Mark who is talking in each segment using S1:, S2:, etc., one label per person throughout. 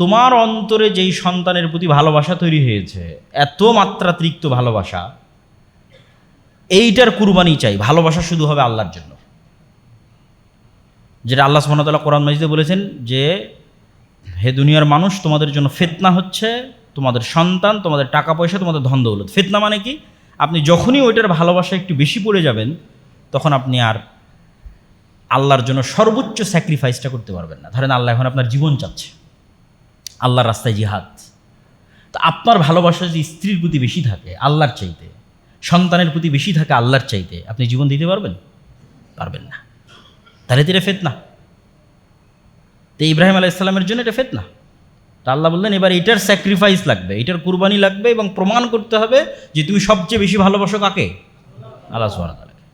S1: তোমার অন্তরে যেই সন্তানের প্রতি ভালোবাসা তৈরি হয়েছে, এত মাত্রাতিরিক্ত ভালোবাসা, এইটার কুরবানি চাই। ভালোবাসা শুধু হবে আল্লাহর জন্য, যেটা আল্লাহ সুবহানাহু ওয়া তাআলা কোরআন মাজিদে বলেছেন যে হে দুনিয়ার মানুষ, তোমাদের জন্য ফিতনা হচ্ছে তোমাদের সন্তান, তোমাদের টাকা পয়সা, তোমাদের ধন দৌলত। ফিতনা মানে কি? আপনি যখনই ওইটার ভালোবাসা একটু বেশি পড়ে যাবেন, তখন আপনি আর আল্লাহর জন্য সর্বোচ্চ স্যাক্রিফাইসটা করতে পারবেন না। ধরেন আল্লাহ এখন আপনার জীবন চাচ্ছে, আল্লাহর রাস্তায় জিহাদ, তো আপনার ভালোবাসা যদি স্ত্রীর প্রতি বেশি থাকে আল্লাহর চাইতে, সন্তানের প্রতি বেশি থাকে আল্লাহর চাইতে, আপনি জীবন দিতে পারবেন? পারবেন না। তাহলে তো এটা ফিতনা। তো ইব্রাহিম আলাইহিস সালামের জন্য এটা ফিতনা। তা আল্লাহ বললেন এবার এটার স্যাক্রিফাইস লাগবে, এটার কুরবানি লাগবে, এবং প্রমাণ করতে হবে যে তুমি সবচেয়ে বেশি ভালোবাসো কাকে? আল্লাহ সুবহানাহু ওয়া তাআলাকে।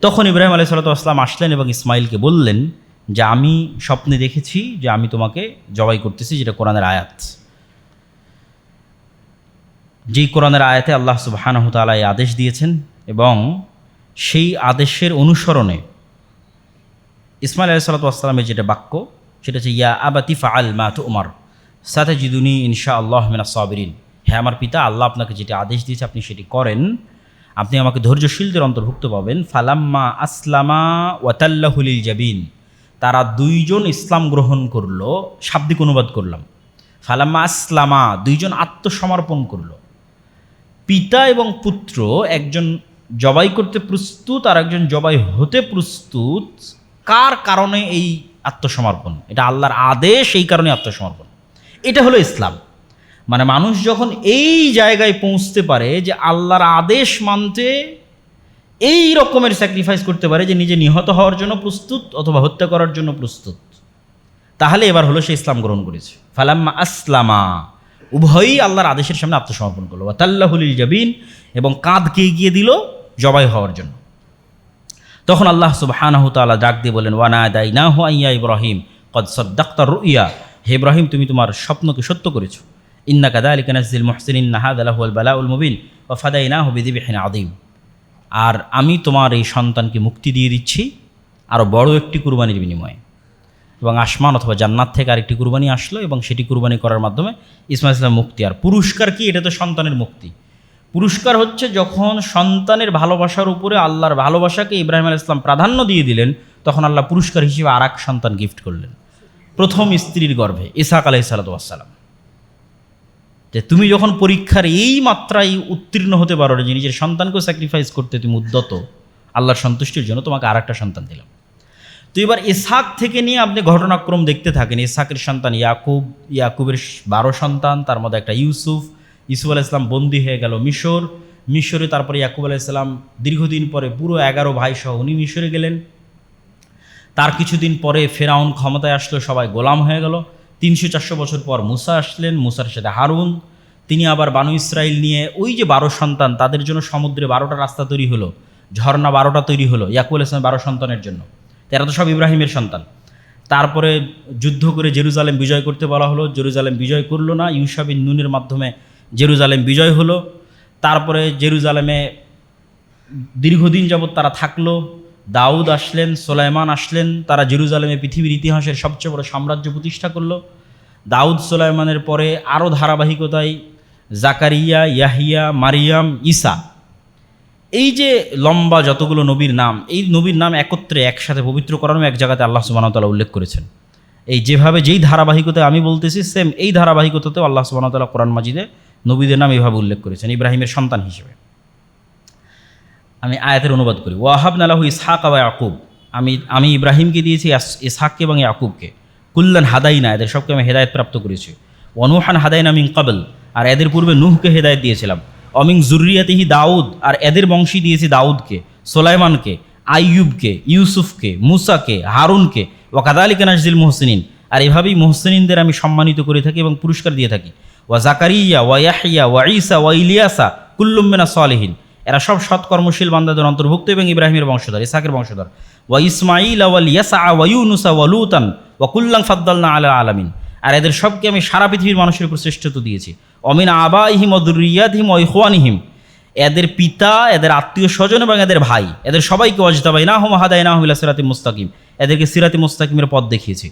S1: তখন ইব্রাহিম আলাইহিস সালাম আসলেন এবং ইসমাইলকে বললেন যে আমি স্বপ্নে দেখেছি যে আমি তোমাকে জবাই করতেছি, যেটা কোরআনের আয়াত। যেই কোরআনের আয়াতে আল্লাহ সুবহানাহু ওয়া তাআলা এই আদেশ দিয়েছেন, এবং সেই আদেশের অনুসরণে ইসমাইল আলাইহিস সালামের যেটা বাক্য, সেটা হচ্ছে ইয়া আবাতি ফাআল মা তু'মার সাতাজিদুনি ইনশাআল্লাহ মিনাস সাবিরিন। হ্যাঁ আমার পিতা, আল্লাহ আপনাকে যেটা আদেশ দিয়েছে আপনি সেটি করেন, আপনি আমাকে ধৈর্যশীলদের অন্তর্ভুক্ত পাবেন। ফালাম্মা আসলামা ওয়াতাল্লাহু লিল জাবিন, তারা দুইজন ইসলাম গ্রহণ করলো। শাব্দিক অনুবাদ করলাম, ফালাম্মা আসলামা, দুইজন আত্মসমর্পণ করলো। পিতা এবং পুত্র, একজন জবাই করতে প্রস্তুত আর একজন জবাই হতে প্রস্তুত। কার কারণে এই আত্মসমর্পণ? এটা আল্লাহর আদেশ, এই কারণে আত্মসমর্পণ। এটা হলো ইসলাম। মানে মানুষ যখন এই জায়গায় পৌঁছতে পারে যে আল্লাহর আদেশ মানতে এই রকমের স্যাক্রিফাইস করতে পারে যে নিজে নিহত হওয়ার জন্য প্রস্তুত অথবা হত্যা করার জন্য প্রস্তুত, তাহলে এবার হলো সে ইসলাম গ্রহণ করেছে। ফালাম্মা আসলামা, উভয়ই আল্লাহর আদেশের সামনে আত্মসমর্পণ করলো। ওয়াতাল্লাহু লিল জাবিন, এবং কাঁধকে এগিয়ে দিল জবাই হওয়ার জন্য। তখন আল্লাহ সুবহানাহু ওয়া তাআলা ডাক দিয়ে বলেন ওয়ানাদাইনাহু আইয়া ইব্রাহিম কদ সাদ্দাকতা রুইয়া, হে ইব্রাহিম তুমি তোমার স্বপ্নকে সত্য করেছো। ইন্না কাযালিকা নাজজিল মুহসিনিন, হাযা লাহুল বালাউল মুবিন ওয়া ফাদাইনাহু বিযিবহিন আযীম। আর আমি তোমার এই সন্তানকে মুক্তি দিয়ে দিচ্ছি আরও বড় একটি কুরবানির বিনিময়ে। এবং আসমান অথবা জান্নাত থেকে আরেকটি কুরবানি আসলো, এবং সেটি কুরবানি করার মাধ্যমে ইসমাঈল ইসলাম মুক্তি। আর পুরস্কার কি? এটা তো সন্তানের মুক্তি। পুরস্কার হচ্ছে যখন সন্তানের ভালোবাসার উপরে আল্লাহর ভালোবাসাকে ইব্রাহিম আলাইহিস সালাম প্রাধান্য দিয়ে দিলেন, তখন আল্লাহ পুরস্কার হিসেবে আর এক সন্তান গিফট করলেন, প্রথম স্ত্রীর গর্ভে ইসহাক আলাইহিস সালাম। যে তুমি যখন পরীক্ষার এই মাত্রায় উত্তীর্ণ হতে পারো যে নিজের সন্তানকেও স্যাক্রিফাইস করতে তুমি উদ্যত আল্লাহর সন্তুষ্টির জন্য, তোমাকে আর একটা সন্তান দিলাম। তো এবার ইসহাক থেকে নিয়ে আপনি ঘটনাক্রম দেখতে থাকেন। ইসহাকের সন্তান ইয়াকুব, ইয়াকুবের 12 সন্তান, তার মধ্যে একটা ইউসুফ আলাইহিস সালাম বন্দী হয়ে গেল মিশরে। তারপরে ইয়াকুব আলাইহিস সালাম দীর্ঘদিন পরে পুরো 11 ভাই সহ উনি মিশরে গেলেন। তার কিছুদিন পরে ফেরাউন ক্ষমতায় আসলো, সবাই গোলাম হয়ে গেল। 300-400 বছর পর মুসা আসলেন, মুসার সাথে হারুন। তিনি আবার বানু ইসরাইল নিয়ে ওই যে 12 সন্তান, তাদের জন্য সমুদ্রে 12টা রাস্তা তৈরি হলো, ঝর্ণা 12টা তৈরি হলো ইয়াকুব আলাইহিস সালামের 12 সন্তানের জন্য। এরা তো সব ইব্রাহিমের সন্তান। তারপরে যুদ্ধ করে জেরুজালেম বিজয় করতে বলা হলো, জেরুজালেম বিজয় করলো না, ইউশা বিন নুনের মাধ্যমে জেরুজালেম বিজয় হলো। তারপরে জেরুজালেমে দীর্ঘদিন যাবৎ তারা থাকলো। দাউদ আসলেন, সুলাইমান আসলেন, তারা জেরুজালেমে পৃথিবীর ইতিহাসের সবচেয়ে বড় সাম্রাজ্য প্রতিষ্ঠা করলো। দাউদ সুলাইমানের পরে আরও ধারাবাহিকতায় জাকারিয়া, ইয়াহিয়া, মারিয়াম, ঈসা, এই যে লম্বা যতগুলো নবীর নাম, এই নবীর নাম একত্রে একসাথে পবিত্র করানো এক জায়গাতে আল্লাহ সুবহানাহু ওয়া তাআলা উল্লেখ করেছেন। এই যেভাবে যেই ধারাবাহিকতায় আমি বলতেছি, সেম এই ধারাবাহিকতাতেও আল্লাহ সুবহানাহু ওয়া তাআলা কোরআন মাজিদে নবীদের নাম এইভাবে উল্লেখ করেছেন ইব্রাহিমের সন্তান হিসেবে। আমি আয়াতের অনুবাদ করি। ওয়াহাবনা লাহু ইসহাক ওয়া ইয়াকুব, আমি ইব্রাহিমকে দিয়েছি ইসহাককে এবং ইয়াকুবকে। কুল্লান হাদাইনা, এদের সবকে আমি হেদায়েত প্রাপ্ত করেছি। ওয়ানুহান হাদাইনা মিন ক্বাবল, আর এদের পূর্বে নূহকে হেদায়েত দিয়েছিলাম। অমিন জুররিয়াতিহি দাউদ, আর এদের বংশী দিয়েছি দাউদকে, সুলাইমানকে, আইয়ুবকে, ইউসুফকে, মুসাকে, হারুনকে। ওয়া কাযালিকা নাজজিল মুহসিনিন, আর এভাবেই মুহসিনিনদের আমি সম্মানিত করে থাকি এবং পুরস্কার দিয়ে থাকি। ওয়া জাকারিয়া ওয়া ইয়াহইয়া ওয়া ঈসা ওয়া ইলিয়াসা কুল্লুম মিনাস সালিহিন, এরা সব সৎকর্মশীল বান্দাদের অন্তর্ভুক্ত এবং ইব্রাহিমের বংশধর, ইসহাকের বংশধর। ওয়া ইসমাঈল ওয়া ইয়াসা ওয়া ইউনুসা ওয়া লূতান ওয়া কুল্লান ফাদ্দালনা আলা আলামিন, আর এদের সবকে আমি সারা পৃথিবীর মানুষের উপর শ্রেষ্ঠত্ব দিয়েছি। অমিন আবাইহিম ওয়া যুররিয়াতিহিম ওয়া ইখওয়ানিহিম, এদের পিতা, এদের আত্মীয় স্বজন এবং এদের ভাই, এদের সবাইকে ওয়াজতাবাইনাহুম ওয়া হাদাইনাহুম ইলা সিরাতিল মুস্তাকিম, এদেরকে সিরাতে মুস্তাকিমের পথ দেখিয়েছি।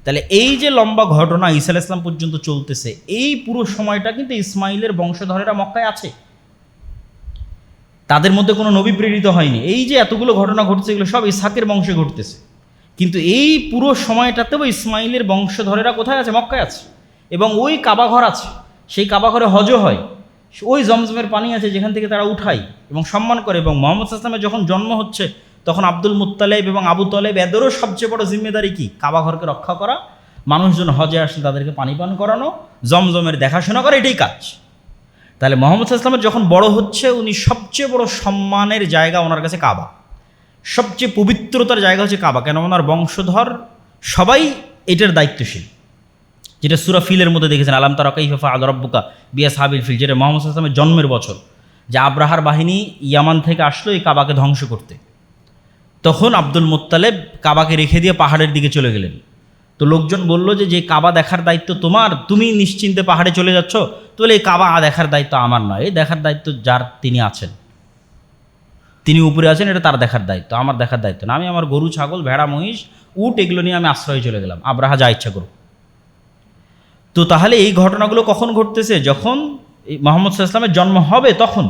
S1: তাহলে এই যে লম্বা ঘটনা ঈসা আলাইহিস সালাম পর্যন্ত চলতেছে, এই পুরো সময়টা কিন্তু ইসমাইলের বংশধরেরা মক্কায় আছে, তাদের মধ্যে কোনো নবী প্রেরিত হয়নি। এই যে এতগুলো ঘটনা ঘটছে, এগুলো সব ইসহাকের বংশে ঘটতেছে, কিন্তু এই পুরো সময়টাতেও ইসমাইলের বংশধরেরা কোথায় আছে? মক্কায় আছে। এবং ওই কাবাঘর আছে, সেই কাবাঘরে হজও হয়, ওই জমজমের পানি আছে যেখান থেকে তারা উঠায় এবং সম্মান করে। এবং মুহাম্মদ সাল্লাল্লাহু আলাইহি ওয়াসাল্লামের যখন জন্ম হচ্ছে, তখন আব্দুল মুত্তালিব এবং আবু তালেব এদেরও সবচেয়ে বড় জিম্মেদারি কি? কাবাঘরকে রক্ষা করা, মানুষজন হজে আসলে তাদেরকে পানি পান করানো, জমজমের দেখাশোনা করা, এটাই কাজ। তাহলে মুহাম্মদ সাল্লাল্লাহু আলাইহি ওয়াসাল্লামের যখন বড় হচ্ছে, উনি সবচেয়ে বড় সম্মানের জায়গা ওনার কাছে কাবা, সবচেয়ে পবিত্রতার জায়গা হচ্ছে কাবা। কেন? ওনার বংশধর সবাই এটার দায়িত্বশীল, যেটা সূরা ফিলের মধ্যে দেখেছেন, আলাম তারা কাইফা ফাআল রাব্বুকা বিআসহাবিল ফিল, যেটা মুহাম্মদ সাল্লাল্লাহু আলাইহি ওয়াসাল্লামের জন্মের বছর, যে আব্রাহার বাহিনী ইয়ামান থেকে আসলো এই কাবাকে ধ্বংস করতে। তখন আব্দুল মুত্তালিব কাবাকে রেখে দিয়ে পাহাড়ের দিকে চলে গেলেন। তো লোকজন বলল যে কাবা দেখার দায়িত্ব তোমার, তুমি নিশ্চিন্তে পাহাড়ে চলে যাচ্ছ। তো বলে এই কাবা দেখার দায়িত্ব আমার নয়, এই দেখার দায়িত্ব যার তিনি আছেন, তিনি উপরে আছেন, এটা তার দেখার দায়িত্ব, আমার দেখার দায়িত্ব না। আমি আমার গরু, ছাগল, ভেড়া, মহিষ, উট এগুলো নিয়ে আমি আশ্রয়ে চলে গেলাম, আব্রাহা যা ইচ্ছা করুক। তো তাহলে এই ঘটনাগুলো কখন ঘটতেছে? যখন মুহাম্মদ সাল্লাল্লাহু আলাইহি ওয়াসাল্লামের জন্ম হবে তখন।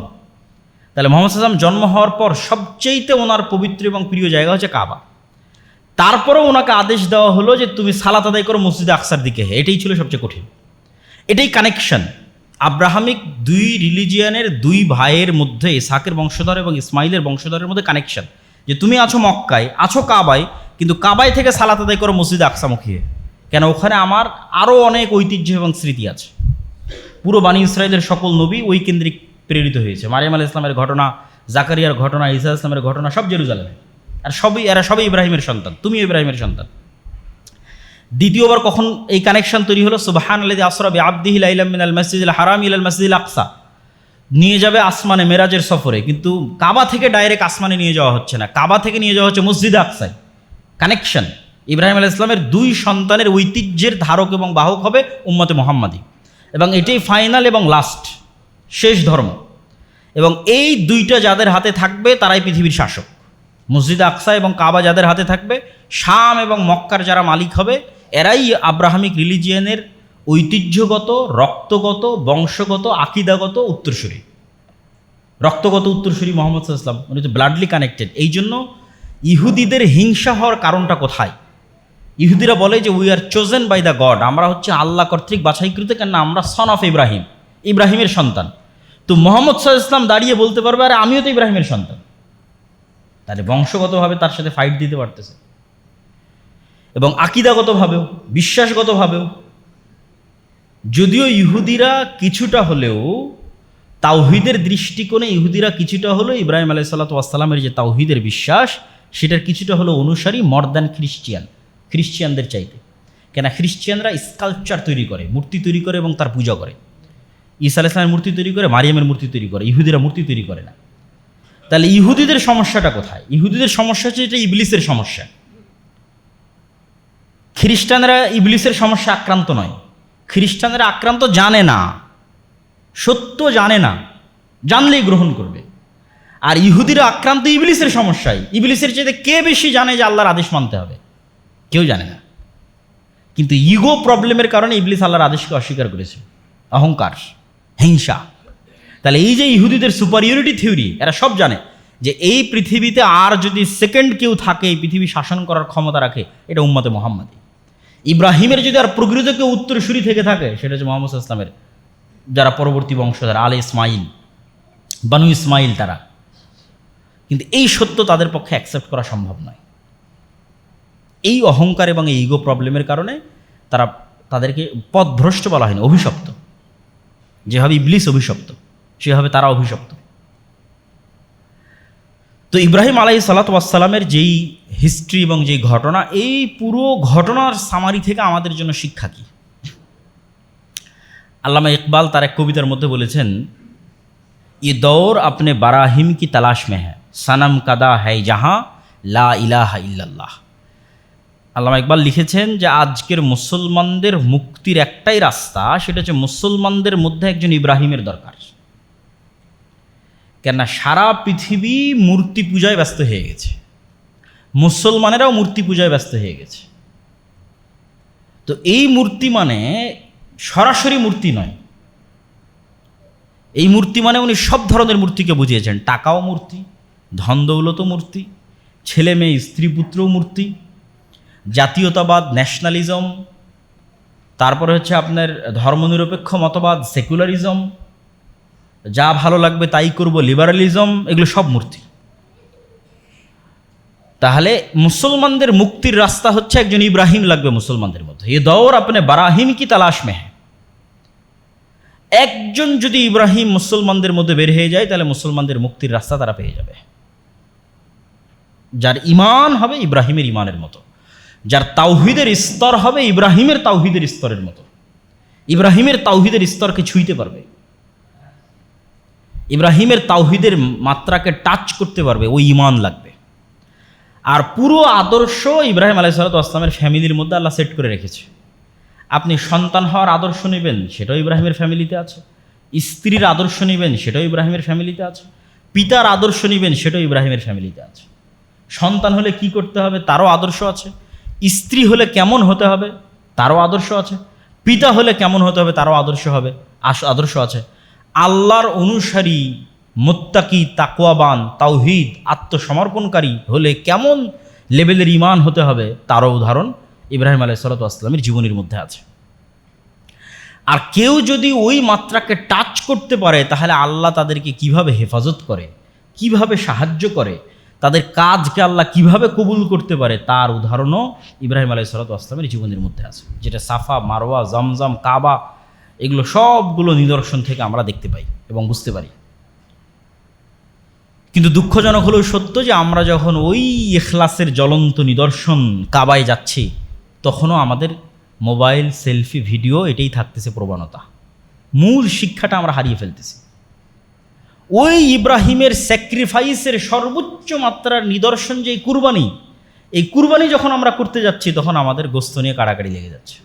S1: তাহলে মুহাম্মদ সাল্লাল্লাহু আলাইহি ওয়াসাল্লাম জন্ম হওয়ার পর সবচেয়েতে ওনার পবিত্র এবং প্রিয় জায়গা হচ্ছে কাবা। তারপরেও ওনাকে আদেশ দেওয়া হলো যে তুমি সালাত আদায় করো মসজিদে আকসার দিকে। এটাই ছিল সবচেয়ে কঠিন, এটাই কানেকশন আব্রাহামিক দুই রিলিজিয়ানের দুই ভাইয়ের মধ্যে, ইসহাকের বংশধর এবং ইসমাইলের বংশধরের মধ্যে কানেকশন, যে তুমি আছো মক্কায়, আছো কাবায়, কিন্তু কাবায় থেকে সালাত আদায় করো মসজিদে আকসামুখী। কেন? ওখানে আমার আরও অনেক ঐতিহ্য এবং স্মৃতি আছে। পুরো বানী ইসরায়েলের সকল নবী ওই কেন্দ্রিক প্রেরিত হয়েছে। মারিয়াম আলাইহিস সালামের ঘটনা, জাকারিয়ার ঘটনা, ঈসা আলাইহিস সালামের ঘটনা সব জেরুজালেমে। আর এরা সবই ইব্রাহিমের সন্তান, তুমিও ইব্রাহিমের সন্তান। দ্বিতীয়বার কখন এই কানেকশন তৈরি হলো? সুবহানাল্লাযী আসরা বিআবদিহি লাইলাম মিনাল মাসজিদিল হারাম ইলাল মাসজিদিল আকসা, নিয়ে যাবে আসমানে মেরাজের সফরে, কিন্তু কাবা থেকে ডাইরেক্ট আসমানে নিয়ে যাওয়া হচ্ছে না, কাবা থেকে নিয়ে যাওয়া হচ্ছে মসজিদে আকসায়। কানেকশন ইব্রাহিম আলাইহিস সালামের দুই সন্তানের ঐতিহ্যের ধারক এবং বাহক হবে উম্মতে মুহাম্মাদি, এবং এটাই ফাইনাল এবং লাস্ট, শেষ ধর্ম। এবং এই দুইটা যাদের হাতে থাকবে তারাই পৃথিবীর শাসক। মসজিদে আকসা এবং কাবা যাদের হাতে থাকবে, শাম এবং মক্কার যারা মালিক হবে, এরাই আব্রাহামিক রিলিজিয়ানের ঐতিহ্যগত, রক্তগত, বংশগত, আকিদাগত উত্তরসূরি। রক্তগত উত্তরসূরি মুহাম্মদ সাল্লাল্লাহু আলাইহি ওয়াসাল্লাম, উনি তো ব্লাডলি কানেক্টেড। এই জন্য ইহুদিদের হিংসা হওয়ার কারণটা কোথায়? ইহুদিরা বলে যে we are chosen by the God, আমরা হচ্ছে আল্লাহ কর্তৃক বাছাইকৃত, কেন আমরা সন অফ ইব্রাহিম, ইব্রাহিমের সন্তান। তো মুহাম্মদ সাল্লাল্লাহু আলাইহি ওয়াসাল্লাম দাঁড়িয়ে বলতে পারবে আরে আমিও তো ইব্রাহিমের সন্তান, তাহলে বংশগতভাবে তার সাথে ফাইট দিতে পারতেছে, এবং আকিদাগতভাবেও, বিশ্বাসগতভাবেও। যদিও ইহুদিরা কিছুটা হলেও তাওহীদের দৃষ্টিকোণে, ইহুদিরা কিছুটা হলেও ইব্রাহিম আলাইহিসসালাতু ওয়াসসালামের যে তাওহীদের বিশ্বাস, সেটার কিছুটা হলেও অনুসারী মর দ্যান খ্রিস্টিয়ানদের চাইতে। কেন? খ্রিস্টিয়ানরা স্কাল্পচার তৈরি করে, মূর্তি তৈরি করে এবং তার পূজা করে। ঈসা আলাইহিস সালামের মূর্তি তৈরি করে, মারিয়ামের মূর্তি তৈরি করে, ইহুদিরা মূর্তি তৈরি করে না। তাহলে ইহুদিদের সমস্যাটা কোথায়? ইহুদিদের সমস্যা হচ্ছে এটা ইবলিসের সমস্যা। খ্রিস্টানরা ইবলিসের সমস্যা আক্রান্ত নয়, খ্রিস্টানরা আক্রান্ত জানে না, সত্য জানে না, জানলেই গ্রহণ করবে। আর ইহুদিরা আক্রান্ত ইবলিসের সমস্যায়। ইবলিসের চাইতে কে বেশি জানে যে আল্লাহর আদেশ মানতে হবে? কেউ জানে না। কিন্তু ইগো প্রবলেমের কারণে ইবলিস আল্লাহর আদেশকে অস্বীকার করেছে, অহংকার, হিংসা। তাহলে এই যে ইহুদিদের সুপারিয়রিটি থিওরি, এরা সব জানে যে এই পৃথিবীতে আর যদি সেকেন্ড কেউ থাকে এই পৃথিবী শাসন করার ক্ষমতা রাখে, এটা উম্মতে মুহাম্মাদি। ইব্রাহিমের যদি আর প্রকৃত কেউ উত্তরসূরি থেকে থাকে, সেটা হচ্ছে মুহাম্মদ সাল্লাল্লাহু আলাইহি ওয়াসাল্লামের যারা পরবর্তী বংশধর, আলে ইসমাইল, বানু ইসমাইল তারা। কিন্তু এই সত্য তাদের পক্ষে অ্যাকসেপ্ট করা সম্ভব নয়। এই অহংকার এবং এই ইগো প্রবলেমের কারণে তাদেরকে পথভ্রষ্ট বলা হয়নি, অভিশপ্ত। যেভাবে ইবলিস অভিশপ্ত, সেভাবে তারা অভিশপ্ত। তো ইব্রাহিম আলাইহিসসালাতু ওয়াসসালামের যেই হিস্ট্রি এবং যেই ঘটনা, এই পুরো ঘটনার সামারি থেকে আমাদের জন্য শিক্ষা কী? আল্লামা ইকবাল তার এক কবিতার মধ্যে বলেছেন, ये दौर अपने बराहिम की तलाश में है, सनम कदा है जहाँ ला इलाहा इल्लल्लाह। আল্লামা ইকবাল লিখেছেন যে আজকের মুসলমানদের মুক্তির একটাই রাস্তা, সেটা হচ্ছে মুসলমানদের মধ্যে একজন ইব্রাহিমের দরকার। কেননা সারা পৃথিবী মূর্তি পূজায় ব্যস্ত হয়ে গেছে, মুসলমানেরাও মূর্তি পূজায় ব্যস্ত হয়ে গেছে। তো এই মূর্তি মানে সরাসরি মূর্তি নয়, এই মূর্তি মানে উনি সব ধরনের মূর্তিকে বুঝিয়েছেন। টাকাও মূর্তি, ধন দৌলতও মূর্তি, ছেলে মেয়ে স্ত্রী পুত্রও মূর্তি, জাতীয়তাবাদ ন্যাশনালিজম, তারপরে হচ্ছে আপনার ধর্মনিরপেক্ষ মতবাদ সেকুলারিজম, যা ভালো লাগবে তাই করব লিবারালিজম, এগুলো সব মূর্তি। তাহলে মুসলমানদের মুক্তির রাস্তা হচ্ছে একজন ইব্রাহিম লাগবে মুসলমানদের মধ্যে। এ দৌর আপনি বারাহিম কি তালাশ মে হ্যাঁ। একজন যদি ইব্রাহিম মুসলমানদের মধ্যে বের হয়ে যায় তাহলে মুসলমানদের মুক্তির রাস্তা তারা পেয়ে যাবে। যার ইমান হবে ইব্রাহিমের ইমানের মতো, যার তাওহীদের স্তর হবে ইব্রাহিমের তাওহীদের স্তরের মতো, ইব্রাহিমের তাওহীদের স্তরকে ছুঁইতে পারবে, ইব্রাহিমের তাওহীদের মাত্রাকে টাচ করতে পারবে, ওই ইমান লাগবে। আর পুরো আদর্শ ইব্রাহিম আলাইহিস সালাতু ওয়াস সালামের ফ্যামিলির মধ্যে আল্লাহ সেট করে রেখেছে। আপনি সন্তান হওয়ার আদর্শ নেবেন, সেটাও ইব্রাহিমের ফ্যামিলিতে আছে। স্ত্রীর আদর্শ নেবেন, সেটাও ইব্রাহিমের ফ্যামিলিতে আছে। পিতার আদর্শ নেবেন, সেটাও ইব্রাহিমের ফ্যামিলিতে আছে। সন্তান হলে কি করতে হবে তারও আদর্শ আছে। স্ত্রী হলে কেমন হতে হবে তারও আদর্শ আছে। পিতা হলে কেমন হতে হবে তারও আদর্শ আছে। আল্লাহর অনুসারী, মুত্তাকি, তাকওয়াবান, তাওহীদ, আত্মসমর্পণকারী হলে কেমন লেভেলের ঈমান হতে হবে তারও উদাহরণ ইব্রাহিম আলাইহিস সালাতু ওয়াস সালামের জীবনীর মধ্যে আছে। আর কেউ যদি ওই মাত্রাকে টাচ করতে পারে তাহলে আল্লাহ তাদেরকে কিভাবে হেফাজত করে, কিভাবে সাহায্য করে, তাদের কাজকে আল্লাহ কিভাবে কবুল করতে পারে তার উদাহরণও ইব্রাহিম আলাইহিস সালাতু ওয়াস সালামের জীবনের মধ্যে আছে। যেটা সাফা, মারওয়া, জমজম, কাবা, এগুলো সবগুলো নিদর্শন থেকে আমরা দেখতে পাই এবং বুঝতে পারি। কিন্তু দুঃখজনক হলেও সত্য যে আমরা যখন ওই ইখলাসের জ্বলন্ত নিদর্শন কাবায় যাচ্ছি তখনও আমাদের মোবাইল, সেলফি, ভিডিও এটাই থাকতেছে প্রবণতা। মূল শিক্ষাটা আমরা হারিয়ে ফেলতেছি। ওই ইব্রাহিমের স্যাক্রিফাইসের সর্বোচ্চ মাত্রার নিদর্শন যে কুরবানি, এই কুরবানি যখন আমরা করতে যাচ্ছি তখন আমাদের গোস্ত নিয়ে কাড়াকাড়ি লেগে যাচ্ছে।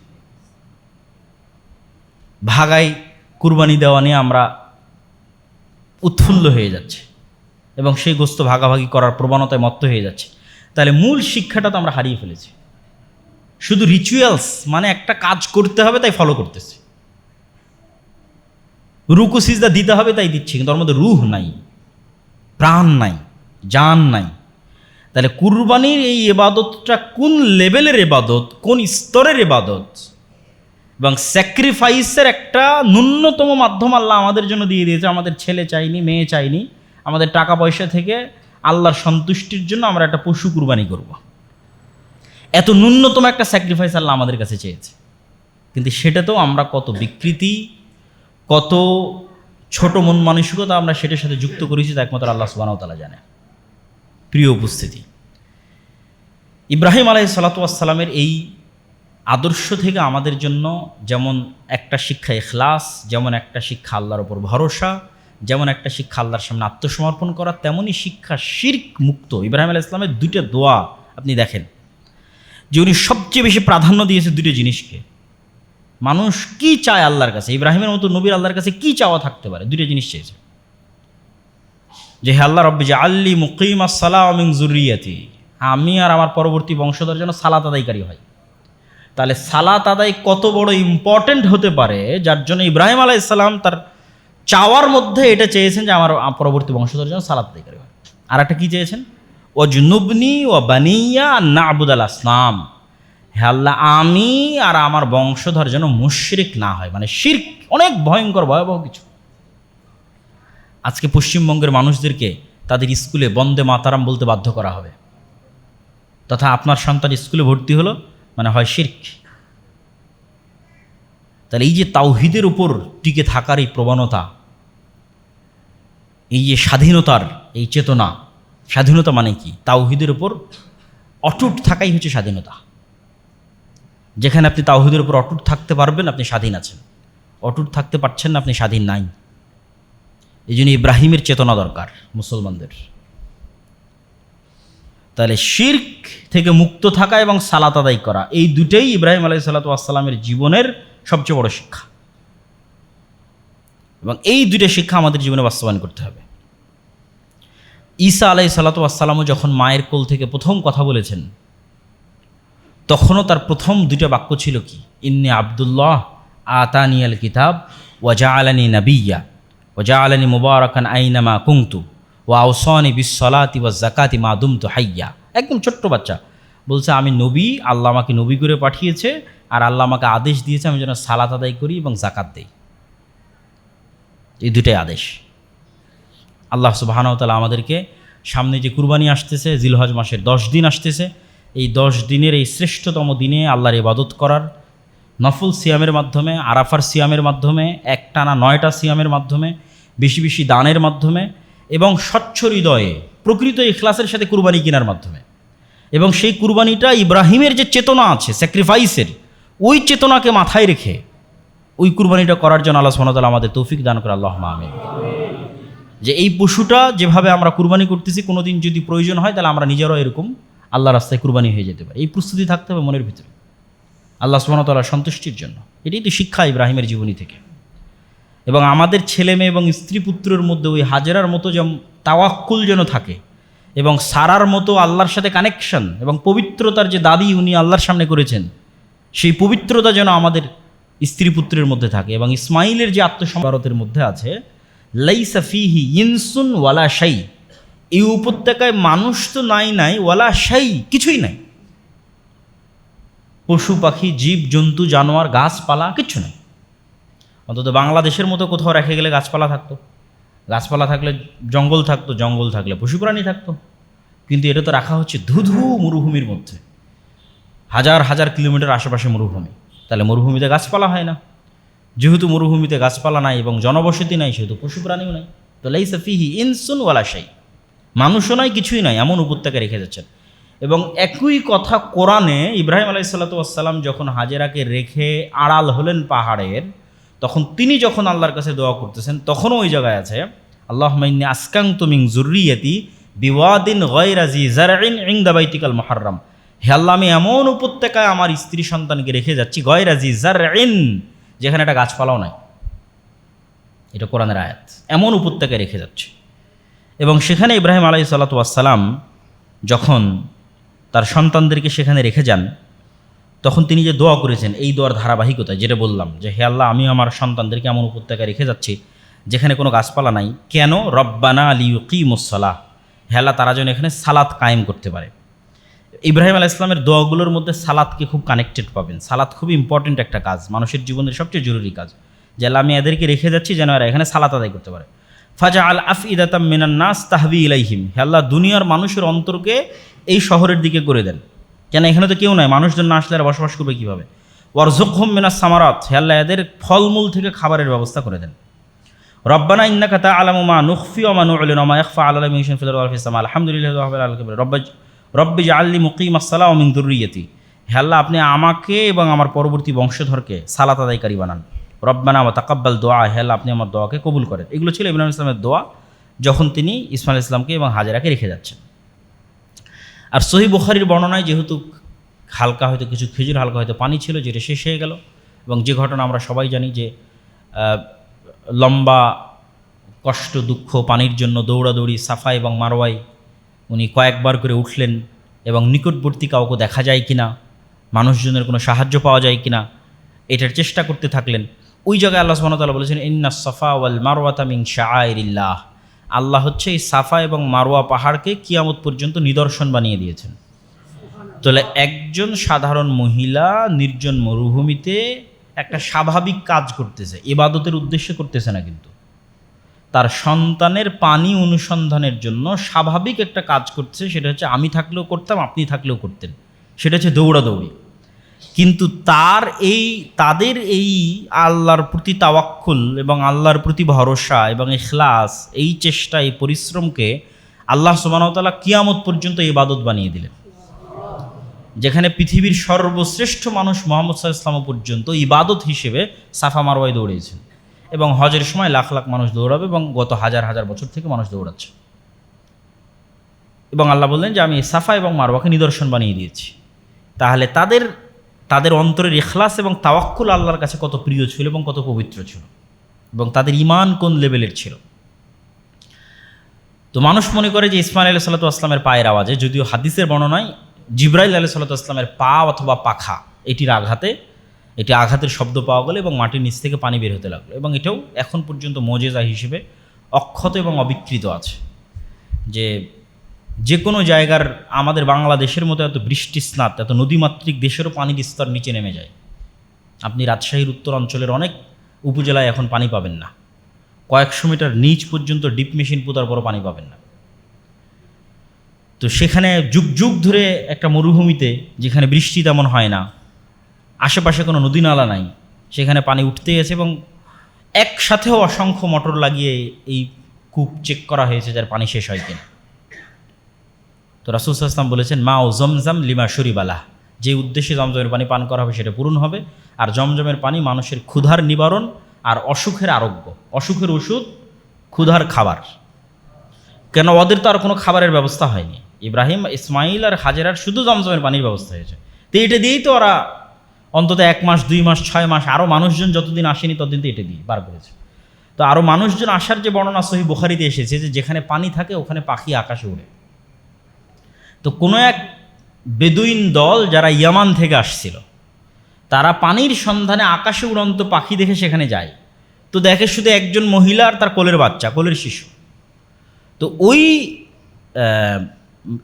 S1: ভাগাই কুরবানি দেওয়া নিয়ে আমরা উৎফুল্ল হয়ে যাচ্ছে এবং সেই গোস্ত ভাগাভাগি করার প্রবণতায় মত্ত হয়ে যাচ্ছে। তাহলে মূল শিক্ষাটা তো আমরা হারিয়ে ফেলেছি। শুধু রিচুয়ালস মানে একটা কাজ করতে হবে তাই ফলো করতেছি, রুকু সিজদা দিতে হবে তাই দিচ্ছি, কিন্তু ওর মধ্যে রূহ নাই, প্রাণ নাই, জান নাই। তাহলে কুরবানির এই ইবাদতটা কোন লেভেলের ইবাদত, কোন স্তরের ইবাদত, এবং স্যাক্রিফাইসের একটা ন্যূনতম মাধ্যম আল্লাহ আমাদের জন্য দিয়ে দিয়েছে। আমাদের ছেলে চাইনি, মেয়ে চাইনি, আমাদের টাকা পয়সা থেকে আল্লাহর সন্তুষ্টির জন্য আমরা একটা পশু কুরবানি করব। এত ন্যূনতম একটা স্যাক্রিফাইস আল্লাহ আমাদের কাছে চেয়েছে, কিন্তু সেটাতেও আমরা কত বিকৃতি, কত ছোট মন মানসিকতা আমরা সেটার সাথে যুক্ত করেছি তা একমাত্র আল্লাহ সুবহানাহু ওয়া তাআলা জানে। প্রিয় উপস্থিতি, ইব্রাহিম আলাইহিস সালাতু ওয়াস সালামের এই আদর্শ থেকে আমাদের জন্য যেমন একটা শিক্ষা ইখলাস, যেমন একটা শিক্ষা আল্লাহর ওপর ভরসা, যেমন একটা শিক্ষা আল্লাহর সামনে আত্মসমর্পণ করা, তেমনই শিক্ষা শিরক মুক্ত। ইব্রাহিম আলাইহিস সালামের দুইটা দোয়া আপনি দেখেন যে উনি সবচেয়ে বেশি প্রাধান্য দিয়েছে দুটো জিনিসকে। মানুষ কি চায় আল্লাহর কাছে, ইব্রাহিমের মতো নবীর আল্লাহর কাছে কি চাওয়া থাকতে পারে? দুটো জিনিস চেয়েছে, যে হে আল্লাহ রব্বি জাআলনি মুকিমাস সালাহ ওয়া মিন যুররিয়াতি, আমি আর আমার পরবর্তী বংশধর যেন সালাত আদায়কারী হয়। তাহলে সালাত আদায় কত বড় ইম্পর্টেন্ট হতে পারে, যার জন্য ইব্রাহিম আলাইহিস সালাম তার চাওয়ার মধ্যে এটা চেয়েছেন যে আমার পরবর্তী বংশধর যেন সালাত আদায়কারী হয়। আর একটা কী চেয়েছেন? ওয়াজনুবনি ওয়া বানিয়া আন না'বুদাল আসনাম, হে আল্লাহ আমি আর আমার বংশধর যেন মুশরিক না হয়। মানে শিরক অনেক ভয়ঙ্কর ভয়াবহ কিছু। আজকে পশ্চিমবঙ্গের মানুষদেরকে তাদের স্কুলে বন্দে মাতারাম বলতে বাধ্য করা হবে, তথা আপনার সন্তান স্কুলে ভর্তি হলো মানে হয় শিরক। তাহলে এই যে তাওহীদের উপর টিকে থাকার এই প্রবণতা, এই যে স্বাধীনতার এই চেতনা, স্বাধীনতা মানে কি? তাওহীদের উপর অটুট থাকাই হচ্ছে স্বাধীনতা। যেখানে আপনি তাওহীদের উপর অটুট থাকতে পারবেন আপনি স্বাধীন আছেন, অটুট থাকতে পারছেন না আপনি স্বাধীন নাই। এই জন্য ইব্রাহিমের চেতনা দরকার মুসলমানদের। তাহলে শিরক থেকে মুক্ত থাকা এবং সালাত আদায় করা, এই দুটেই ইব্রাহিম আলাইহিস সালাতু ওয়াস সালামের জীবনের সবচেয়ে বড় শিক্ষা, এবং এই দুইটা শিক্ষা আমাদের জীবনে বাস্তবায়ন করতে হবে। ঈসা আলাইহিস সালাতু ওয়াস সালামও যখন মায়ের কোল থেকে প্রথম কথা বলেছেন তখনও তার প্রথম দুইটা বাক্য ছিল কি? ইন্নী আব্দুল্লাহ আতানিয়াল কিতাব ওয়াজআলানি নাবিয়্যা ওয়াজআলানি মুবারাকান আইনামা কুনতু ওয়া আওসানি বিসসালাতি ওয়াজ যাকাতি মা দুমতু হাইয়্যা। একদম ছোট্ট বাচ্চা বলছে, আমি নবী, আল্লাহ আমাকে নবী করে পাঠিয়েছে, আর আল্লাহ আমাকে আদেশ দিয়েছে আমি যেন সালাত আদায় করি এবং যাকাত দেই। এই দুটাই আদেশ। আল্লাহ সুবহানাহু ওয়া তাআলা আমাদেরকে সামনে যে কুরবানি আসতেছে, জিলহজ মাসের 10 দিন আসতেছে, এই 10 দিনের এই শ্রেষ্ঠতম দিনে আল্লাহর ইবাদত করার, নফল সিয়ামের মাধ্যমে, আরাফার সিয়ামের মাধ্যমে, একটানা 9টা সিয়ামের মাধ্যমে, বেশি বেশি দানের মাধ্যমে এবং স্বচ্ছ হৃদয়ে প্রকৃত ইখলাসের সাথে কুরবানি কেনার মাধ্যমে, এবং সেই কুরবানিটা ইব্রাহিমের যে চেতনা আছে স্যাক্রিফাইসের, ওই চেতনাকে মাথায় রেখে ওই কুরবানিটা করার জন্য আল্লাহ সুবহানাহু ওয়া তাআলা আমাদের তৌফিক দান করে। আল্লাহুম্মা আমিন। যে এই পশুটা যেভাবে আমরা কুরবানি করতেছি, কোনো দিন যদি প্রয়োজন হয় তাহলে আমরা নিজেরাও এরকম আল্লাহ রাস্তায় কুরবানি হয়ে যেতে পারি। এই প্রস্তুতি থাকতে হবে মনের ভিতরে আল্লাহ সুবহানাহু ওয়া তাআলার সন্তুষ্টির জন্য। এটাই তো শিক্ষা ইব্রাহিমের জীবনী থেকে। এবং আমাদের ছেলে মেয়ে এবং স্ত্রী পুত্রের মধ্যে ওই হাজেরার মতো যেমন তাওয়াক্কুল যেন থাকে, এবং সারার মতো আল্লাহর সাথে কানেকশন এবং পবিত্রতার যে দাবি উনি আল্লাহর সামনে করেছেন, সেই পবিত্রতা যেন আমাদের স্ত্রী পুত্রের মধ্যে থাকে। এবং ইসমাইলের যে আত্মসম্ভারতের মধ্যে আছে, লাইসা ফিহি ইনসুন ওয়ালা শাই, এই উপত্যকায় মানুষ তো নাই ওয়ালা শাই, কিছুই নাই, পশু পাখি জীব জন্তু জানোয়ার গাছপালা কিচ্ছু নেই। অন্তত বাংলাদেশের মতো কোথাও রেখে গেলে গাছপালা থাকতো, গাছপালা থাকলে জঙ্গল থাকতো, জঙ্গল থাকলে পশু প্রাণী থাকতো। কিন্তু এটা তো রাখা হচ্ছে ধুধু মরুভূমির মধ্যে, হাজার হাজার কিলোমিটার আশেপাশে মরুভূমি, তাহলে মরুভূমিতে গাছপালা হয় না। যেহেতু মরুভূমিতে গাছপালা নাই এবং জনবসতি নাই, সেহেতু পশু প্রাণীও নাই। তো লাইসা ফিহি ইনসুন ওয়ালা শাই, মানুষও নাই, কিছুই নাই, এমন উপত্যকা রেখে যাচ্ছেন। এবং একই কথা কোরআনে ইব্রাহিম আলাইহিসসালাতু ওয়াসসালাম যখন হাজেরাকে রেখে আড়াল হলেন পাহাড়ের, তখন তিনি যখন আল্লাহর কাছে দোয়া করতেছেন, তখনও ওই জায়গায় আছে আল্লাহুম্মা ইন্নী আসকানতু মিন যুররিয়াতি বিওয়াদিন গায়রা জি যারইন ইনদা বাইতিকাল মুহাররম। হে আল্লাহ, আমি এমন উপত্যকায় আমার স্ত্রী সন্তানকে রেখে যাচ্ছি, গায়রা জি যারইন, যেখানে একটা গাছপালাও নাই। এটা কোরআনের আয়াত। এমন উপত্যকায় রেখে যাচ্ছে। এবং সেখানে ইব্রাহিম আলাইহিসসালাতু ওয়াসসালাম যখন তার সন্তানদেরকে সেখানে রেখে যান, তখন তিনি যে দোয়া করেছেন, এই দোয়ার ধারাবাহিকতা, যেটা বললাম যে হে আল্লাহ, আমি আমার সন্তানদেরকে এমন উপত্যকায় রেখে যাচ্ছি যেখানে কোনো গাছপালা নাই। কেন? রব্বানা লিইয়ুকিমুস-সালাহ, হে আল্লাহ, তারা যেন এখানে সালাত কায়েম করতে পারে। ইব্রাহিম আলাইহিস সালামের দোয়াগুলোর মধ্যে সালাতকে খুব কানেক্টেড পাবেন। সালাত খুব ইম্পর্টেন্ট একটা কাজ, মানুষের জীবনের সবচেয়ে জরুরি কাজ, যে আল্লাহ, আমি এদেরকে রেখে যাচ্ছি যেন এরা এখানে সালাত আদায় করতে পারে। ফাজআল আফইদাতাম মিনান নাস তাহবি ইলাইহিম, হে আল্লাহ, দুনিয়ার মানুষের অন্তরকে এই শহরের দিকে করে দেন। কেন? এখানে তো কেউ নাই, মানুষজন না আসলে আর বসবাস করবে কীভাবে? ওয়ারযুকহুম মিনাস সামারাত, হে আল্লাহ, এদের ফলমূল থেকে খাবারের ব্যবস্থা করে দেন। রব্বানা ইন্নাকা তা'লামু মা নুখফি ওয়া মা নু'লিনু ওয়া মা ইয়াখফা আলাল্লাহি মিন শাইইন ফিল আরদি ওয়া ফিস সামা, আলহামদুলিল্লাহি রাব্বিল আলামিন, রব্বি জাআলনি মুকিমাস-সালাহ ওয়া মিন যুররিয়াতি, হে আল্লাহ, আপনি আমাকে এবং আমার পরবর্তী বংশধরকে সালাত আদায়কারী বানান। রব্বানা ওয়া তাকাব্বাল দুআ, হে আল্লাহ, আপনি আমার দোয়াকে কবুল করেন। এগুলো ছিল ইব্রাহিম আলাইহিস সালামের দোয়া যখন তিনি ইসমাঈল আলাইহিস সালামকে এবং হাজেরাকে রেখে যাচ্ছেন। আর সহিহ বুখারীর বর্ণনায় যেহেতু হালকা হয়তো কিছু খেজুর, হালকা হয়তো পানি ছিল, যেটা শেষ হয়ে গেল, এবং যে ঘটনা আমরা সবাই জানি যে লম্বা কষ্ট, দুঃখ, পানির জন্য দৌড়াদৌড়ি সাফা এবং মারওয়ায় উনি কয়েকবার করে উঠলেন, এবং নিকটবর্তী কাউকে দেখা যায় কিনা, মানুষজনের কোনো সাহায্য পাওয়া যায় কিনা, এটার চেষ্টা করতে থাকলেন। ওই জায়গায় আল্লাহ সুবহানাহু ওয়া তাআলা বলেছেন, ইন্নাস সাফা ওয়াল মারওয়াতা মিন শাআইরিল্লাহ, আল্লাহ হচ্ছে এই সাফা এবং মারওয়া পাহাড়কে কিয়ামত পর্যন্ত নিদর্শন বানিয়ে দিয়েছেন। তাহলে একজন সাধারণ মহিলা নির্জন মরুভূমিতে একটা স্বাভাবিক কাজ করতেছে, ইবাদতের উদ্দেশ্যে করতেছে না, কিন্তু তার সন্তানের পানি অনুসন্ধানের জন্য স্বাভাবিক একটা কাজ করতেছে। সেটা হচ্ছে আমি থাকলেও করতাম, আপনি থাকলেও করতেন, সেটা হচ্ছে দৌড়াদৌড়ি। কিন্তু তাদের এই আল্লাহর প্রতি তাওয়াক্কুল এবং আল্লাহর প্রতি ভরসা এবং ইখলাস, এই চেষ্টা, এই পরিশ্রমকে আল্লাহ সুবহানাহু ওয়া তাআলা কিয়ামত পর্যন্ত ইবাদত বানিয়ে দিলেন। যেখানে পৃথিবীর সর্বশ্রেষ্ঠ মানুষ মুহাম্মদ সাল্লাল্লাহু আলাইহি ওয়াসাল্লাম পর্যন্ত ইবাদত হিসেবে সাফা মারওয়ায় দৌড়িয়েছেন, এবং হজের সময় লাখ লাখ মানুষ দৌড়াবে, এবং গত হাজার হাজার বছর থেকে মানুষ দৌড়াচ্ছে। এবং আল্লাহ বললেন যে আমি সাফা এবং মারওয়াকে নিদর্শন বানিয়ে দিয়েছি। তাহলে তাদের অন্তরের ইখলাস এবং তাওয়াক্কুল আল্লাহর কাছে কত প্রিয় ছিল এবং কত পবিত্র ছিল, এবং তাদের ঈমান কোন লেভেলের ছিল। তো মানুষ মনে করে যে ইসমাঈল আলাইহিসসালাতু ওয়াসসালামের পায়ের আওয়াজে, যদিও হাদিসের বর্ণনায় জিবরাইল আলাইহিসসালাতু ওয়াসসালামের পা অথবা পাখা এটির আঘাতে এটি আঘাতের শব্দ পাওয়া গেল এবং মাটির নিচ থেকে পানি বের হতে লাগলো, এবং এটাও এখন পর্যন্ত মোজেজা হিসেবে অক্ষত এবং অবিকৃত আছে। যে কোনো জায়গার, আমাদের বাংলাদেশের মতো এত বৃষ্টিস্নাত, এত নদীমাতৃক দেশেরও পানির স্তর নিচে নেমে যায়। আপনি রাজশাহীর উত্তর অঞ্চলের অনেক উপজেলায় এখন পানি পাবেন না, কয়েকশো মিটার নিচ পর্যন্ত ডিপ মেশিন পোতার পরও পানি পাবেন না। তো সেখানে যুগ যুগ ধরে একটা মরুভূমিতে, যেখানে বৃষ্টি তেমন হয় না, আশেপাশে কোনো নদী নালা নাই, সেখানে পানি উঠতে গেছে এবং একসাথেও অসংখ্য মোটর লাগিয়ে এই কূপ চেক করা হয়েছে যার পানি শেষ হয় কিনা। তো রাসূল সাল্লাল্লাহু আলাইহি ওয়াসাল্লাম বলেছেন, মা ও জমজম লিমা শরিবালা, যে উদ্দেশ্যে জমজমের পানি পান করা হবে সেটা পূরণ হবে। আর জমজমের পানি মানুষের ক্ষুধার নিবারণ আর অসুখের আরোগ্য, অসুখের ওষুধ, ক্ষুধার খাবার। কেন, ওদের তো আর কোনো খাবারের ব্যবস্থা হয়নি। ইব্রাহিম, ইসমাইল আর হাজেরার শুধু জমজমের পানির ব্যবস্থা হয়েছে। তো এটা দিয়েই তো ওরা অন্তত 1 মাস, 2 মাস, 6 মাস, আরও মানুষজন যতদিন আসেনি ততদিন তো এটা দিয়ে পার করেছে। তো আরও মানুষজন আসার যে বর্ণনা সহিহ বুখারীতে এসেছে, যে যেখানে পানি থাকে ওখানে পাখি আকাশে ওড়ে। তো কোনো এক বেদুইন দল যারা ইয়ামান থেকে আসছিল, তারা পানির সন্ধানে আকাশে উড়ন্ত পাখি দেখে সেখানে যায়। তো দেখে শুধু একজন মহিলা আর তার কোলের বাচ্চা, কোলের শিশু। তো ওই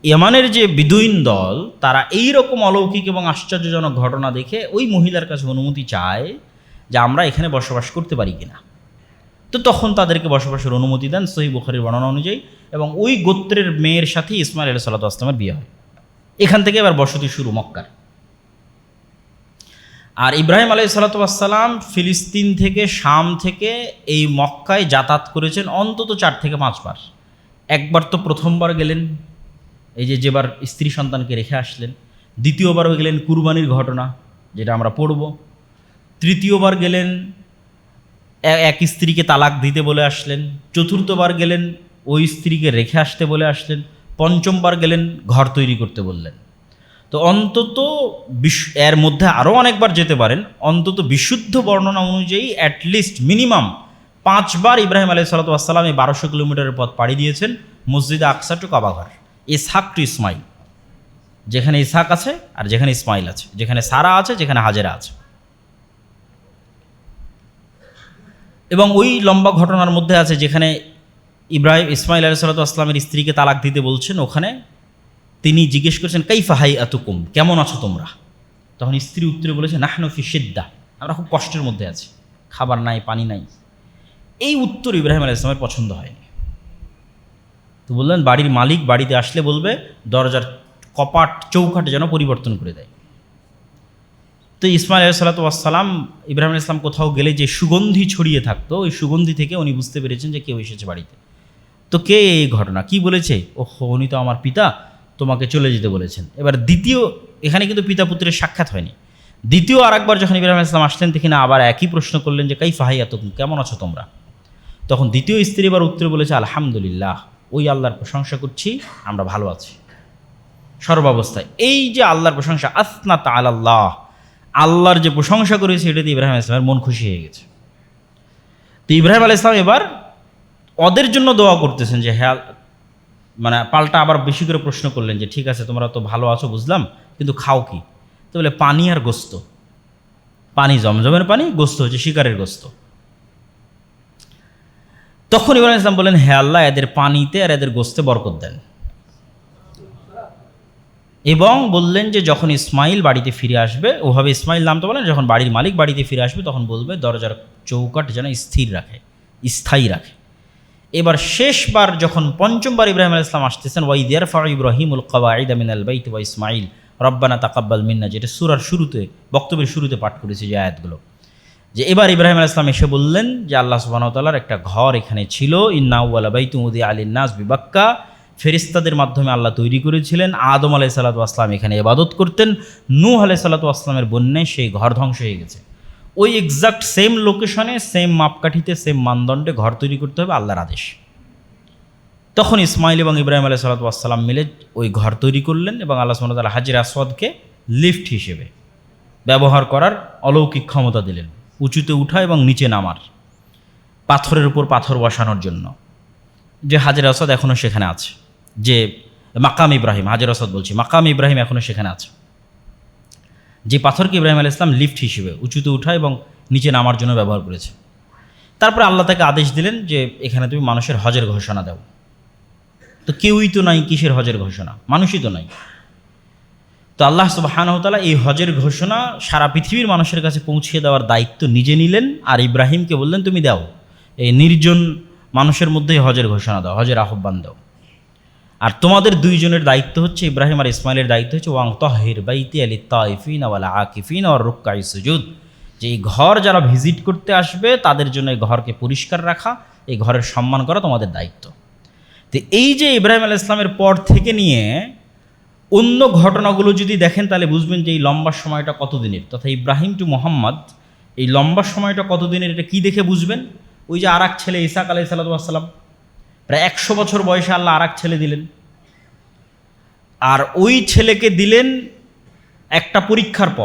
S1: ইয়ামানের যে বেদুইন দল, তারা এই রকম অলৌকিক এবং আশ্চর্যজনক ঘটনা দেখে ওই মহিলার কাছে অনুমতি চায় যে আমরা এখানে বসবাস করতে পারি কিনা। তো তখন তাদেরকে বসবাসের অনুমতি দেন সহিহ বুখারীর বর্ণনা অনুযায়ী, এবং ওই গোত্রের মেয়ের সাথে ইসমাইল আলাইহিস সালাতু ওয়াস সালামের বিয়ে হয়। এখান থেকে এবার বসতি শুরু মক্কার। আর ইব্রাহিম আলাইহিস সালাতু ওয়াস সালাম ফিলিস্তিন থেকে, শাম থেকে এই মক্কায় যাতায়াত করেছেন অন্তত 4 থেকে 5 বার। একবার তো প্রথমবার গেলেন, এই যেবার স্ত্রী সন্তানকে রেখে আসলেন। দ্বিতীয়বার গেলেন কুরবানির ঘটনা, যেটা আমরা পড়ব। তৃতীয়বার গেলেন এক স্ত্রীকে তালাক দিতে বলে আসলেন। চতুর্থবার গেলেন ওই স্ত্রীকে রেখে আসতে বলে আসলেন। পঞ্চমবার গেলেন ঘর তৈরি করতে বললেন। তো অন্তত এর মধ্যে আরও অনেকবার যেতে পারেন, অন্তত বিশুদ্ধ বর্ণনা অনুযায়ী অ্যাটলিস্ট মিনিমাম 5 বার ইব্রাহিম আলাইহিস সালাতু ওয়াস সালাম এই 1200 কিলোমিটারের পথ পাড়ি দিয়েছেন মসজিদে আকসা টু কাবাঘর, ইসহাক টু ইসমাইল, যেখানে ইসহাক আছে আর যেখানে ইসমাইল আছে, যেখানে সারা আছে, যেখানে হাজেরা আছে। এবং ওই লম্বা ঘটনার মধ্যে আছে যেখানে ইসমাইল আলাইহিস সালাতু ওয়াস সালামের স্ত্রীকে তালাক দিতে বলছেন, ওখানে তিনি জিজ্ঞেস করছেন কাইফা হাইআতুকুম, কেমন আছো তোমরা? তখন স্ত্রী উত্তরে বলেছে নাহনু ফি শিদ্দা, আমরা খুব কষ্টের মধ্যে আছি, খাবার নাই, পানি নাই। এই উত্তর ইব্রাহিম আলাইহিস সালামের পছন্দ হয়নি। তো বললেন বাড়ির মালিক বাড়িতে আসলে বলবে দরজার কপাট চৌকাঠ যেন পরিবর্তন করে দেয়। তো ইসমাইল আলাইহিস সালাতু ওয়াস সালাম, ইব্রাহিম আলাইহিস সালাম কোথাও গেলে যে সুগন্ধি ছড়িয়ে থাকতো, ওই সুগন্ধি থেকে উনি বুঝতে পেরেছেন যে কেউ এসেছে বাড়িতে। তো কে এই ঘটনা কি বলেছে? ওহো, উনি তো আমার পিতা, তোমাকে চলে যেতে বলেছেন। এবার দ্বিতীয়, এখানে কিন্তু পিতা পুত্রের সাক্ষাৎ হয়নি। দ্বিতীয় আরেকবার যখন ইব্রাহিম আলাইহিস সালাম আসলেন, দেখি না আবার একই প্রশ্ন করলেন যে কাইফা হাইআতুকুম, কেমন আছো তোমরা? তখন দ্বিতীয় স্ত্রী এবার উত্তরে বলেছে আলহামদুলিল্লাহ, ওই আল্লাহর প্রশংসা করছি, আমরা ভালো আছি সর্বাবস্থায়। এই যে আল্লাহর প্রশংসা, আসনা তাআলাল্লাহ, আল্লাহর যে প্রশংসা করেছে, এটা দিয়ে ইব্রাহিম আলাইহিস সালামের মন খুশি হয়ে গেছে। তো ইব্রাহিম আলাইহিস সালাম এবার ওদের জন্য দোয়া করতেছেন যে হ্যাঁ, মানে পাল্টা আবার বেশি করে প্রশ্ন করলেন যে ঠিক আছে তোমরা তো ভালো আছো বুঝলাম, কিন্তু খাও কি? তো বলে পানি আর গোস্ত। পানি জমজমের পানি, গোস্ত হচ্ছে শিকারের গোস্ত। তখন ইব্রাহিম ইসলাম বলেন হে আল্লাহ, এদের পানিতে আর এদের গোস্তে বরকত দেন। এবং বললেন যে যখন ইসমাইল বাড়িতে ফিরে আসবে, ওভাবে ইসমাইল নামটা বলেন, যখন বাড়ির মালিক বাড়িতে ফিরে আসবে তখন বলবে দরজার চৌকাঠ যেন স্থির রাখে, স্থায়ী রাখে। এবার শেষবার যখন পঞ্চমবার ইব্রাহিম আলাইহিস সালাম আসতেছেন, ওয়াইদ ইয়ারফাউ ইব্রাহিমুল কওয়াইদা মিনাল বাইতি ওয়া ইসমাইল রব্বানা তাকাব্বাল মিন্না, যেটা সূরার শুরুতে, বক্তব্যের শুরুতে পাঠ করেছি যে আয়াতগুলো, যে এবার ইব্রাহিম আলাইহিস সালাম এসে বললেন যে আল্লাহ সুবহানাহু ওয়া তাআলার একটা ঘর এখানে ছিল, ইন্না আউওয়ালা বাইতুন উযিআ লিন-নাস বিবাক্কা, ফেরেশতাদের মাধ্যমে আল্লাহ তৈরি করেছিলেন। আদম আলাইহিস সালাতু ওয়াস সালাম এখানে ইবাদত করতেন, নূহ আলাইহিস সালাতু ওয়াস সালামের বন্যায় সেই ঘর ধ্বংস হয়ে গেছে। ওই এক্সাক্ট সেম লোকেশনে, সেম মাপকাঠিতে, সেম মানদণ্ডে ঘর তৈরি করতে হবে, আল্লাহর আদেশ। তখন ইসমাইল এবং ইব্রাহিম আলাইহিস সালাতু ওয়াস সালাম মিলে ওই ঘর তৈরি করলেন এবং আল্লাহ সুবহানাহু ওয়া তাআলা হাজরে আসওয়াদকে লিফট হিসেবে ব্যবহার করার অলৌকিক ক্ষমতা দিলেন, উঁচুতে উঠা এবং নিচে নামার, পাথরের উপর পাথর বসানোর জন্য। যে হাজরে আসওয়াদ এখনও সেখানে আছে, যে মাকাম ইব্রাহিম, হাজরে আসওয়াদ বলছি, মাকাম ইব্রাহিম এখনও সেখানে আছে। যে পাথরকে ইব্রাহিম আলাইহিস সালাম লিফট হিসেবে উঁচুতে উঠা এবং নিচে নামার জন্য ব্যবহার করেছে। তারপরে আল্লাহ তাকে আদেশ দিলেন যে এখানে তুমি মানুষের হজের ঘোষণা দাও। তো কেউই তো নাই, কিসের হজের ঘোষণা? মানুষই তো নাই। তো আল্লাহ সুবহানাহু ওয়া তাআলা এই হজের ঘোষণা সারা পৃথিবীর মানুষের কাছে পৌঁছিয়ে দেওয়ার দায়িত্ব নিজে নিলেন, আর ইব্রাহিমকে বললেন তুমি দাও, এই নির্জন মানুষের মধ্যেই হজের ঘোষণা দাও, হজের আহ্বান দাও। আর তোমাদের দুইজনের দায়িত্ব হচ্ছে, ইব্রাহিম আর ইসমাইলের দায়িত্ব হচ্ছে ওয়াং তাহির বাইতি লিত-তাইফিনা ওয়াল আকিফিনা ওয়ার রুকআই সুজুদ, যে এই ঘর যারা ভিজিট করতে আসবে তাদের জন্য এই ঘরকে পরিষ্কার রাখা, এই ঘরের সম্মান করা তোমাদের দায়িত্ব। তো এই যে ইব্রাহিম আলাইহিস সালামের পর থেকে নিয়ে অন্য ঘটনাগুলো যদি দেখেন তাহলে বুঝবেন যে এই লম্বা সময়টা কতদিনের, তথা ইব্রাহিম টু মোহাম্মদ এই লম্বা সময়টা কতদিনের, এটা কি দেখে বুঝবেন? ওই যে আর এক ছেলে ইসাক আলাইহিস সালাম, প্রায় 100 বছর বয়সে আল্লাহ আর এক ছেলে দিলেন, আর ওই ছেলেকে দিলেন একটা পরীক্ষার পর।